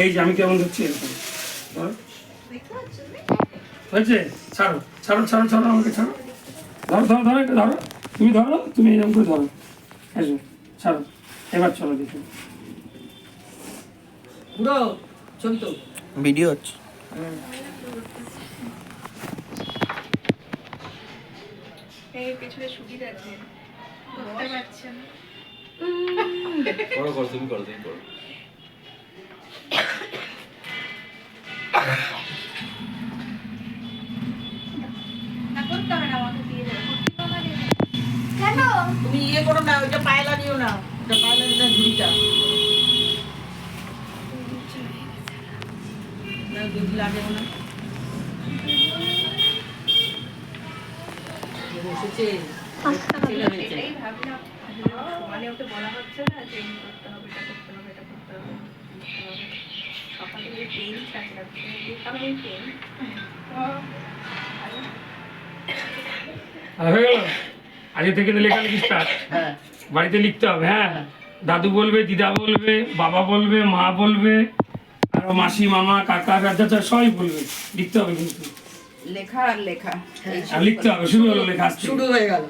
এই যে আমি কেমন হচ্ছে এরকম হয়েছে। ছাড়ো ছাড়ো ছাড়ো ছাড়ো আমাকে ছাড়ো। ধরো ধরো ধরো একটু ধরো। তুমি ধরো, তুমি এরকম করে ধরো। এসো ছাড়ো। এবার চলো দেখি পুরো ছবি তো ভিডিও হচ্ছে। এই পেছনে সুবিধা আছে করতে পারছেন। করো করো তুমি করো তুমি করো। না করতে হবে না, আমাকে দিয়ে দেবে। করতে হবে না। কেন? তুমি ইয়ে করো না, ওইটা পায়ে লাগিও না, ওটা পায়ে লাগিও না, ঝুড়িটা না, যদি লাগে না বসেছে ছেলে হয়েছে। সেটাই ভাবলাম, সমানে ওকে বলা হচ্ছে না যে এই করতে হবে, এটা করতে হবে, এটা করতে হবে, করতে হবে। সকালে যে পেন চাকরাচ্ছে, যে কারণে পেন। হয়ে গেল। আজকে থেকে তো লেখালেখি স্টার্ট। হ্যাঁ বাড়িতে লিখতে হবে। হ্যাঁ, দাদু বলবে, দিদা বলবে, বাবা বলবে, মা বলবে, আরো মাসি, মামা, কাকা, চাচা সবাই বলবে। লিখতে হবে কিন্তু, লেখা আর লেখা আর লিখতে হবে। শুরু হলো লেখা আজকে। শুরু হয়ে গেল।